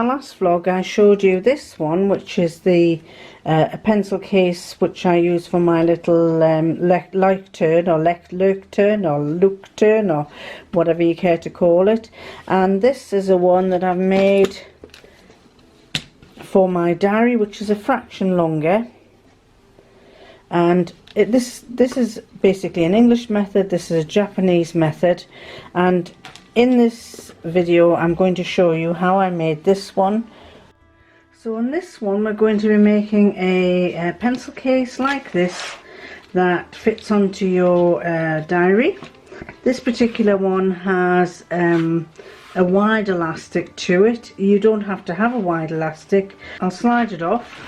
last vlog I showed you this one, which is the a pencil case which I use for my little lectern or lectern or lectern or whatever you care to call it. And this is a one that I've made for my diary, which is a fraction longer. And this is basically an English method, this is a Japanese method, and in this video I'm going to show you how I made this one. So on this one we're going to be making a pencil case like this that fits onto your diary. This particular one has a wide elastic to it. You don't have to have a wide elastic. I'll slide it off.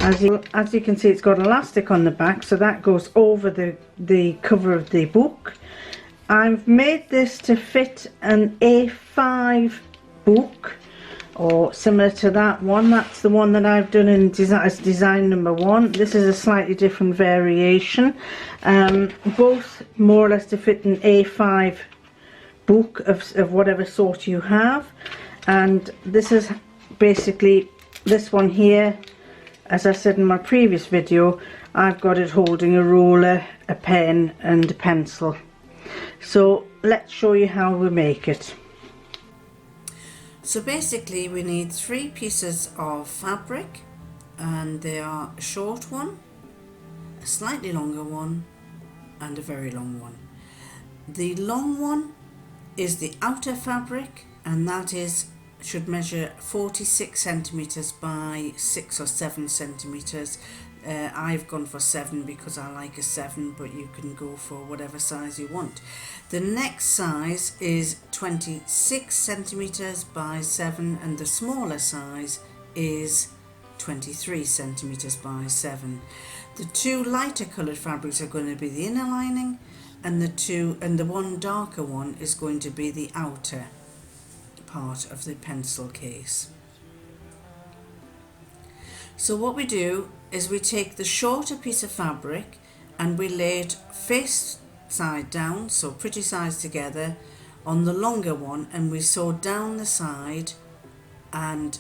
As you can see, it's got elastic on the back, so that goes over the cover of the book. I've made this to fit an A5 book, or similar to that one. That's the one that I've done in as design number 1. This is a slightly different variation. Both more or less to fit an A5 book of whatever sort you have. And this is basically this one here. As I said in my previous video, I've got it holding a ruler, a pen and a pencil. So let's show you how we make it. So basically we need 3 pieces of fabric, and they are a short one, a slightly longer one and a very long one. The long one is the outer fabric, and that should measure 46 centimeters by 6 or 7 centimeters. I've gone for 7 because I like a 7, but you can go for whatever size you want. The next size is 26 centimeters by 7, and the smaller size is 23 centimeters by 7. The 2 lighter colored fabrics are going to be the inner lining, and the one darker one is going to be the outer part of the pencil case. So what we do is we take the shorter piece of fabric and we lay it face side down, so pretty sides together, on the longer one, and we sew down the side and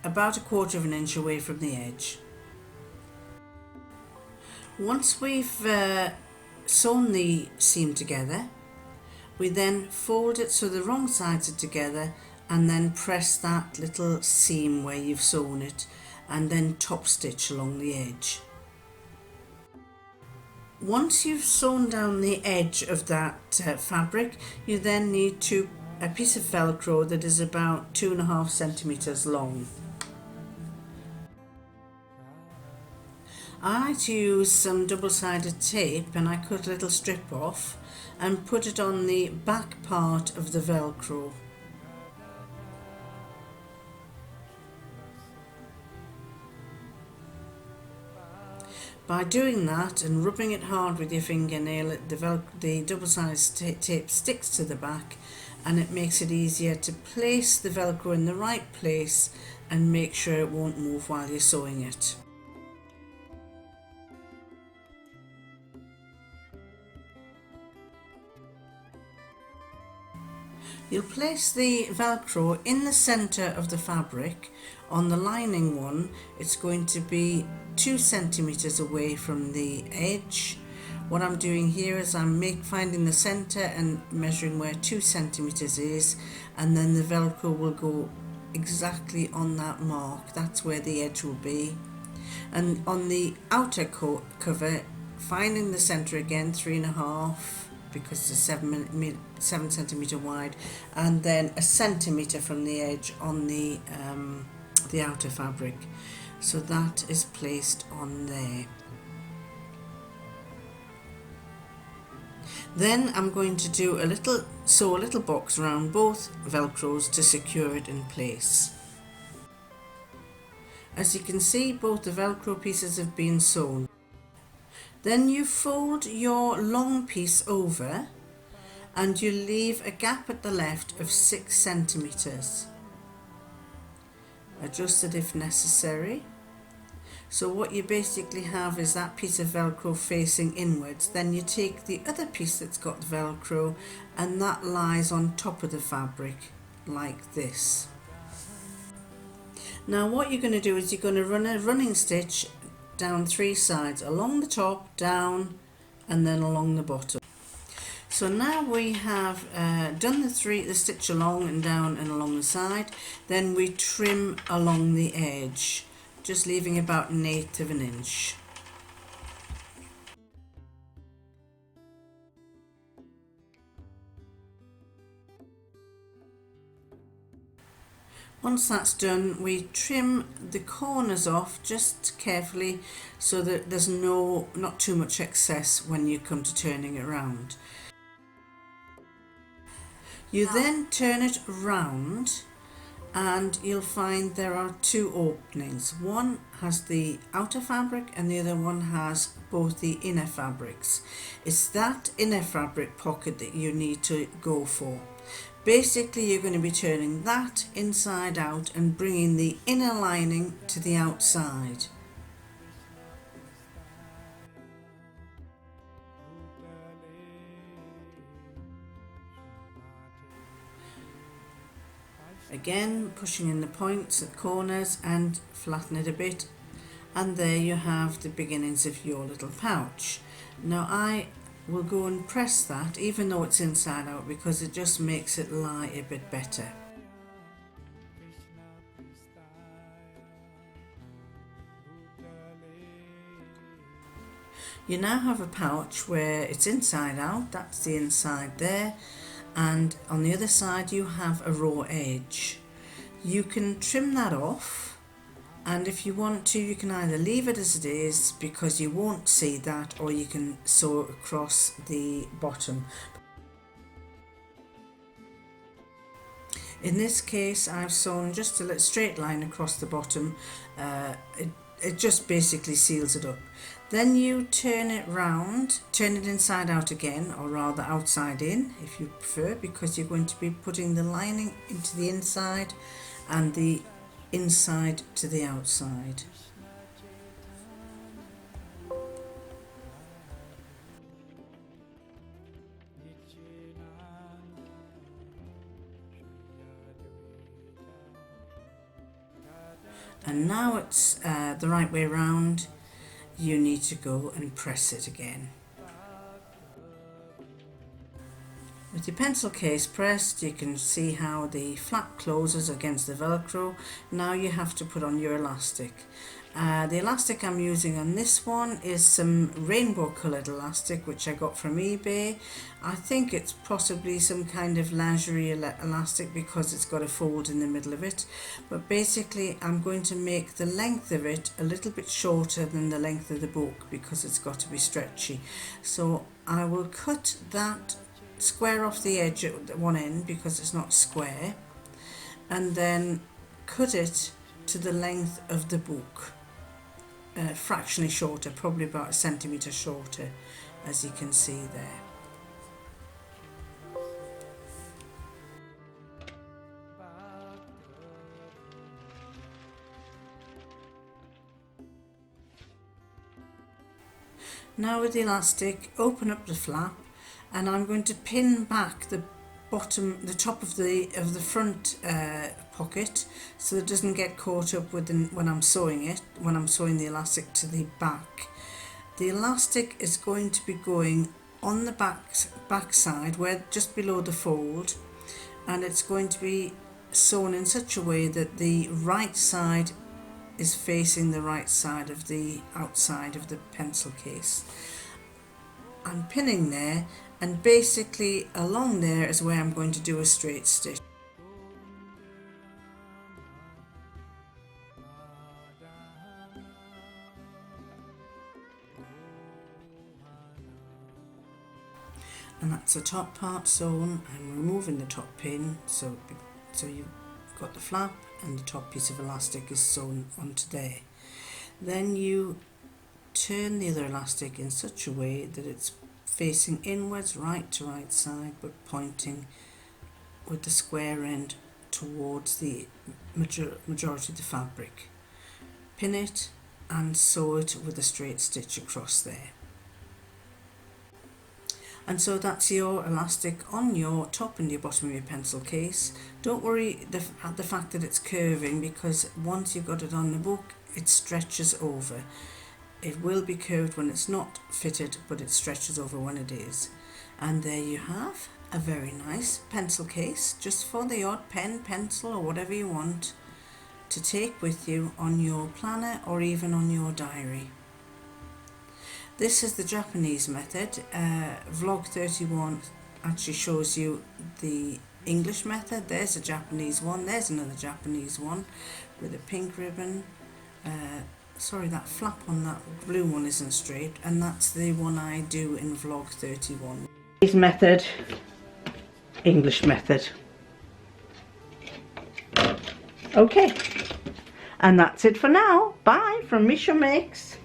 about 1/4 of an inch away from the edge. Once we've sewn the seam together, we then fold it so the wrong sides are together, and then press that little seam where you've sewn it, and then top stitch along the edge. Once you've sewn down the edge of that fabric, you then need a piece of velcro that is about 2.5 centimeters long. I like to use some double-sided tape, and I cut a little strip off and put it on the back part of the velcro. By doing that and rubbing it hard with your fingernail, the double-sided tape sticks to the back, and it makes it easier to place the velcro in the right place and make sure it won't move while you're sewing it. You'll place the velcro in the center of the fabric. On the lining one, it's going to be 2 centimeters away from the edge. What I'm doing here is I'm finding the center and measuring where 2 centimeters is, and then the velcro will go exactly on that mark. That's where the edge will be. And on the outer cover, finding the center again, 3.5, because it's 7 centimeter wide, and then 1 centimeter from the edge on the outer fabric. So that is placed on there. Then I'm going to sew a little box around both velcros to secure it in place. As you can see, both the velcro pieces have been sewn. Then you fold your long piece over and you leave a gap at the left of 6 centimeters. Adjust it if necessary. So what you basically have is that piece of velcro facing inwards. Then you take the other piece that's got velcro, and that lies on top of the fabric, like this. Now what you're going to do is you're going to run a running stitch down 3 sides, along the top, down, and then along the bottom. So now we have done the stitch along and down and along the side. Then we trim along the edge, just leaving about 1/8 of an inch. Once that's done, we trim the corners off just carefully so that there's not too much excess when you come to turning it around. You then turn it round and you'll find there are 2 openings. One has the outer fabric and the other one has both the inner fabrics. It's that inner fabric pocket that you need to go for. Basically, you're going to be turning that inside out and bringing the inner lining to the outside. Again, pushing in the points at corners and flatten it a bit, and there you have the beginnings of your little pouch. Now I will go and press that even though it's inside out because it just makes it lie a bit better. You now have a pouch where it's inside out, that's the inside there, and on the other side you have a raw edge. You can trim that off, and if you want to you can either leave it as it is because you won't see that, or you can sew across the bottom. In this case I've sewn just a straight line across the bottom. It just basically seals it up. Then you turn it round, turn it inside out again, or rather outside in if you prefer, because you're going to be putting the lining into the inside and the inside to the outside. And now it's the right way round. You need to go and press it again. With your pencil case pressed, you can see how the flap closes against the velcro. Now you have to put on your elastic. The elastic I'm using on this one is some rainbow coloured elastic which I got from eBay. I think it's possibly some kind of lingerie elastic because it's got a fold in the middle of it. But basically I'm going to make the length of it a little bit shorter than the length of the book because it's got to be stretchy. So I will cut that square off the edge at one end because it's not square, and then cut it to the length of the book. Fractionally shorter, probably about 1 centimetre shorter, as you can see there. Now with the elastic, open up the flap, and I'm going to pin back the top of the front pocket so it doesn't get caught up with when I'm sewing the elastic to the back. The elastic is going to be going on the back side, where just below the fold, and it's going to be sewn in such a way that the right side is facing the right side of the outside of the pencil case. I'm pinning there, and basically along there is where I'm going to do a straight stitch. And that's the top part sewn. I'm removing the top pin so you've got the flap and the top piece of elastic is sewn onto there. Then you turn the other elastic in such a way that it's facing inwards, right to right side, but pointing with the square end towards the majority of the fabric. Pin it and sew it with a straight stitch across there. And so that's your elastic on your top and your bottom of your pencil case. Don't worry at the fact that it's curving, because once you've got it on the book, it stretches over. It will be curved when it's not fitted, but it stretches over when it is. And there you have a very nice pencil case, just for the odd pen, pencil or whatever you want to take with you on your planner or even on your diary. This is the Japanese method. Vlog 31 actually shows you the English method. There's a Japanese one, there's another Japanese one with a pink ribbon. Sorry, that flap on that blue one isn't straight, and that's the one I do in Vlog 31. Japanese method, English method. Okay, and that's it for now. Bye from Misha Makes.